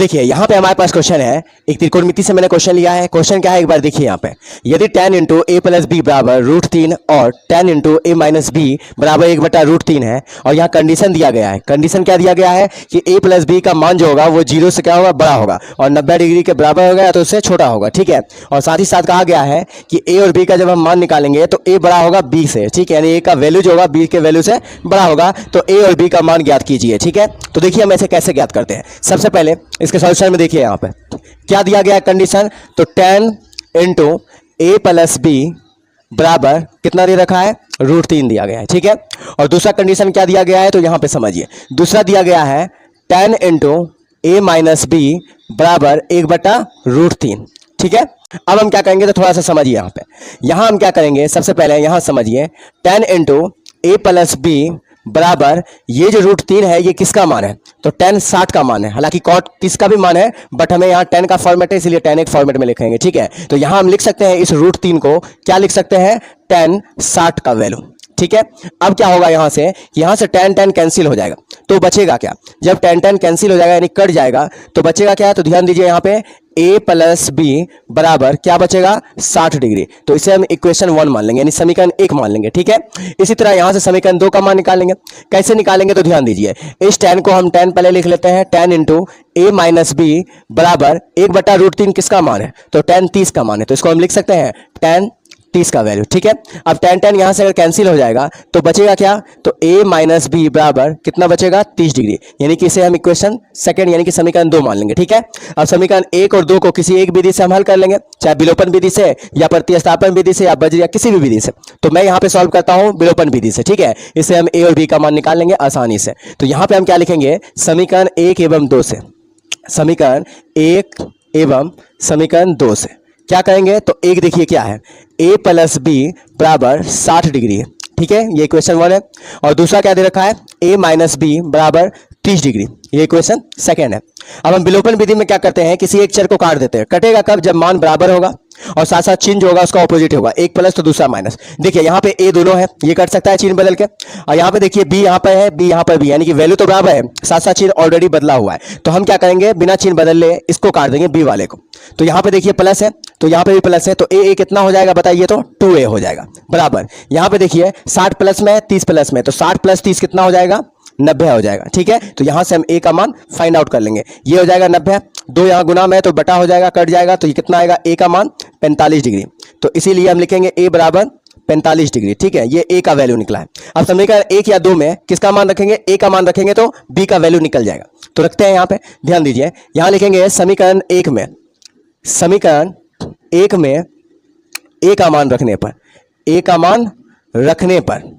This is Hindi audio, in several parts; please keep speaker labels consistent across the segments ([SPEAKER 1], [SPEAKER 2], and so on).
[SPEAKER 1] देखिए यहाँ पे हमारे पास क्वेश्चन है, एक त्रिकोणमिति से मैंने क्वेश्चन लिया है। क्वेश्चन क्या है एक बार देखिए यहाँ पे, यदि tan इंटू ए प्लस बी बराबर √3 और tan इंटू ए माइनस बी बराबर 1/√3 है, और यहाँ कंडीशन दिया गया है। कंडीशन क्या दिया गया है कि ए प्लस बी का मान जो होगा वो 0 से क्या होगा, बड़ा होगा, और 90 डिग्री के बराबर होगा या तो उससे छोटा होगा। ठीक है, और साथ ही साथ कहा गया है कि ए और बी का जब हम मान निकालेंगे तो ए बड़ा होगा बी से। ठीक है, यानी ए का वैल्यू जो होगा बी के वैल्यू से बड़ा होगा, तो ए और बी का मान ज्ञात कीजिए। ठीक है, तो देखिए हम ऐसे कैसे ज्ञात करते हैं। सबसे पहले इसके सॉल्यूशन में देखिए यहाँ पे क्या दिया गया है कंडीशन, तो tan इंटू ए प्लस बी बराबर कितना दे रखा है, √3 दिया गया है। ठीक है, और दूसरा कंडीशन क्या दिया गया है, तो यहाँ पे समझिए, दूसरा दिया गया है tan इंटू ए माइनस बी बराबर 1/√3। ठीक है, अब हम क्या करेंगे तो थोड़ा सा समझिए यहाँ पे, यहाँ हम क्या करेंगे, सबसे पहले यहाँ समझिए tan इंटू ए प्लस बी बराबर ये जो √3 है ये किसका मान है, तो tan 60 का मान है। हालांकि cot किसका भी मान है, बट हमें यहाँ tan का फॉर्मेट है इसलिए tan एक फॉर्मेट में लिखेंगे। ठीक है, तो यहाँ हम लिख सकते हैं इस √3 को क्या लिख सकते हैं, tan 60 का वैल्यू। ठीक है, अब क्या होगा यहाँ से tan कैंसिल हो जाएगा, तो बचेगा क्या, जब tan कैंसिल हो जाएगा यानी कट जाएगा तो बचेगा क्या, तो ध्यान दीजिए यहाँ पे a प्लस बी बराबर क्या बचेगा, 60 डिग्री। तो इसे हम इक्वेशन 1 मान लेंगे, यानी समीकरण 1 मान लेंगे। ठीक है, इसी तरह यहाँ से समीकरण 2 का मान निकालेंगे। कैसे निकालेंगे, तो ध्यान दीजिए, इस tan को हम tan पहले लिख लेते हैं, tan इंटू ए माइनस बी बराबर 1/√3 किसका मान है, तो tan 30 का मान है, तो इसको हम लिख सकते हैं tan 30 का वैल्यू। ठीक है, अब tan यहाँ से अगर कैंसिल हो जाएगा तो बचेगा क्या, तो a माइनस बी बराबर कितना बचेगा, 30 डिग्री, यानी कि इसे हम इक्वेशन सेकंड यानी कि समीकरण 2 मान लेंगे। ठीक है, अब समीकरण 1 और 2 को किसी एक विधि से हम हल कर लेंगे, चाहे विलोपन विधि से या प्रतिस्थापन विधि से या वज्र या किसी भी विधि से। तो मैं यहाँ पे सॉल्व करता हूँ विलोपन विधि से। ठीक है, इसे हम a और b का मान निकाल लेंगे आसानी से। तो यहाँ पे हम क्या लिखेंगे, समीकरण 1 एवं 2 से, समीकरण 1 एवं समीकरण 2 से क्या करेंगे, तो एक देखिए क्या है, a प्लस बी बराबर 60 डिग्री है। ठीक है, ये इक्वेशन 1 है, और दूसरा क्या दे रखा है, a माइनस बी बराबर 30 डिग्री, ये इक्वेशन सेकेंड है। अब हम विलोपन विधि में क्या करते हैं, किसी एक चर को काट देते हैं। कटेगा कब, जब मान बराबर होगा और साथ साथ चिन्ह जो होगा उसका ऑपोजिट होगा, एक प्लस तो दूसरा माइनस। देखिए यहाँ पे a दोनों है, ये कट सकता है चिन्ह बदल के, और यहाँ पे देखिए b यहाँ पे है, b यहाँ पर भी, यानी कि वैल्यू तो बराबर है, साथ साथ चिन्ह ऑलरेडी बदला हुआ है। तो हम क्या करेंगे, बिना चिन्ह बदले इसको काट देंगे b वाले को। तो यहाँ पे देखिए प्लस है, तो यहाँ पे भी प्लस है, तो a कितना हो जाएगा बताइए, तो 2a हो जाएगा बराबर। यहाँ पे देखिए 60 प्लस में है, 30 प्लस में, तो 60 प्लस 30 कितना हो जाएगा, 90 हो जाएगा। ठीक है, तो यहाँ से हम a का मान फाइंड आउट कर लेंगे, ये हो जाएगा 90, 2 यहाँ गुना में है तो बटा हो जाएगा, कट जाएगा, तो ये कितना आएगा, a का मान 45 डिग्री। तो इसीलिए हम लिखेंगे a बराबर 45 डिग्री। ठीक है, ये a का वैल्यू निकला है। अब समीकरण 1 या 2 में किसका मान रखेंगे, a का मान रखेंगे तो b का वैल्यू निकल जाएगा। तो रखते हैं यहाँ पे, ध्यान दीजिए, यहाँ लिखेंगे समीकरण 1 में, समीकरण 1 में a का मान रखने पर, a का मान रखने पर,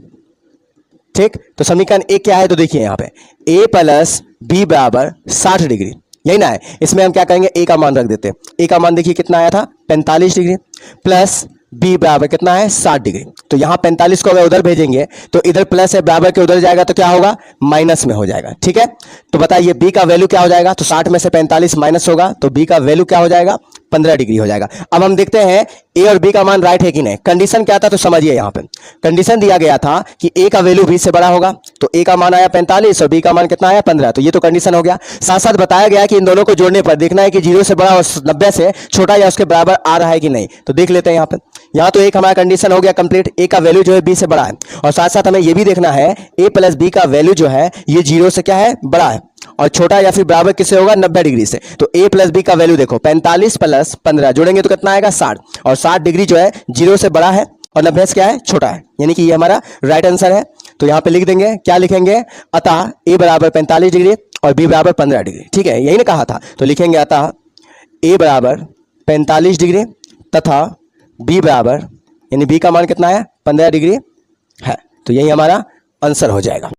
[SPEAKER 1] ठीक, तो समीकरण 1 क्या है, तो देखिए यहाँ पे a प्लस बी बराबर 60 डिग्री, यही ना है। इसमें हम क्या करेंगे, a का मान रख देते हैं। a का मान देखिए कितना आया था, 45 डिग्री, प्लस b बराबर कितना है, 60 डिग्री। तो यहाँ 45 को अगर उधर भेजेंगे तो इधर प्लस है, बराबर के उधर जाएगा तो क्या होगा, माइनस में हो जाएगा। ठीक है, तो बताइए b का वैल्यू क्या हो जाएगा, तो 60 में से 45 माइनस होगा तो b का वैल्यू क्या हो जाएगा, 15 डिग्री हो जाएगा। अब हम देखते हैं a और b का मान राइट है कि नहीं। कंडीशन क्या था, तो समझिए, यहाँ पे कंडीशन दिया गया था कि a का वैल्यू b से बड़ा होगा, तो a का मान आया 45 और b का मान कितना आया 15, तो ये तो कंडीशन हो गया। साथ साथ बताया गया कि इन दोनों को जोड़ने पर देखना है कि 0 से बड़ा और 90 से छोटा या उसके बराबर आ रहा है कि नहीं। तो देख लेते हैं यहाँ पे, यहाँ तो एक हमारा कंडीशन हो गया कंप्लीट, a का वैल्यू जो है b से बड़ा है, और साथ साथ हमें ये भी देखना है a प्लस b का वैल्यू जो है ये 0 से क्या है, बड़ा है, और छोटा या फिर बराबर किससे होगा, 90 डिग्री से। तो a प्लस बी का वैल्यू देखो, 45 प्लस 15 जोड़ेंगे तो कितना आएगा, 60, और 60 डिग्री जो है 0 से बड़ा है और 90 से क्या है, छोटा है, यानी कि ये हमारा राइट आंसर है। तो यहाँ पे लिख देंगे, क्या लिखेंगे, अतः a बराबर 45 डिग्री और b बराबर 15 डिग्री। ठीक है, यही ना कहा था, तो लिखेंगे अतः a बराबर 45 डिग्री तथा b बराबर, यानी b का मान कितना है, 15 डिग्री है। तो यही हमारा आंसर हो जाएगा।